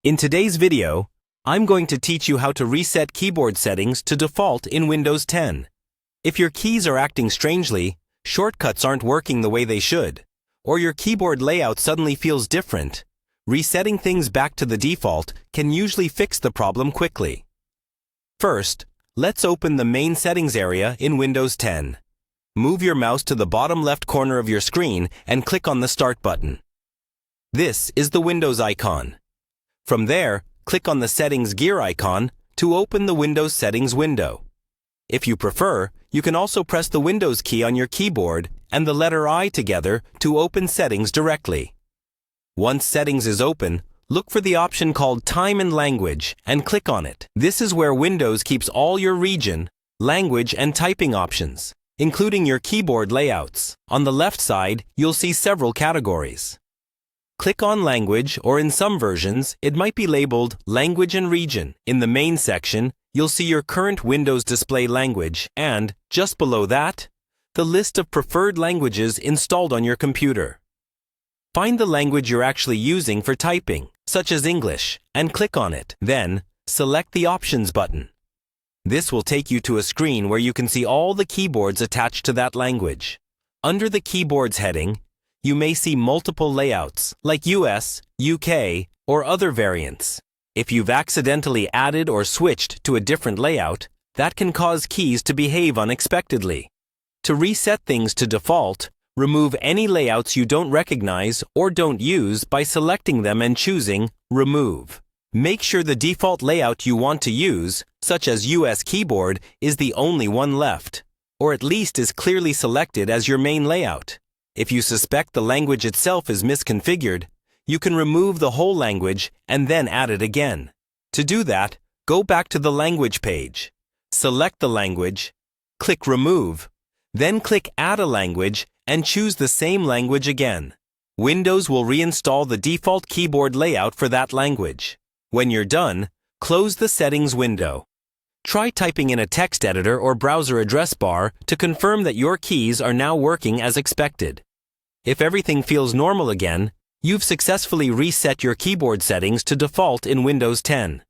In today's video, I'm going to teach you how to reset keyboard settings to default in Windows 10. If your keys are acting strangely, shortcuts aren't working the way they should, or your keyboard layout suddenly feels different, resetting things back to the default can usually fix the problem quickly. First, let's open the main settings area in Windows 10. Move your mouse to the bottom left corner of your screen and click on the Start button. This is the Windows icon. From there, click on the Settings gear icon to open the Windows Settings window. If you prefer, you can also press the Windows key on your keyboard and the letter I together to open Settings directly. Once Settings is open, look for the option called Time and Language and click on it. This is where Windows keeps all your region, language, and typing options, including your keyboard layouts. On the left side, you'll see several categories. Click on Language, or in some versions, it might be labeled Language and Region. In the main section, you'll see your current Windows display language and, just below that, the list of preferred languages installed on your computer. Find the language you're actually using for typing, such as English, and click on it. Then, select the Options button. This will take you to a screen where you can see all the keyboards attached to that language. Under the Keyboards heading, you may see multiple layouts, like US, UK, or other variants. If you've accidentally added or switched to a different layout, that can cause keys to behave unexpectedly. To reset things to default, remove any layouts you don't recognize or don't use by selecting them and choosing Remove. Make sure the default layout you want to use, such as US keyboard, is the only one left, or at least is clearly selected as your main layout. If you suspect the language itself is misconfigured, you can remove the whole language and then add it again. To do that, go back to the Language page. Select the language, click Remove, then click Add a language and choose the same language again. Windows will reinstall the default keyboard layout for that language. When you're done, close the Settings window. Try typing in a text editor or browser address bar to confirm that your keys are now working as expected. If everything feels normal again, you've successfully reset your keyboard settings to default in Windows 10.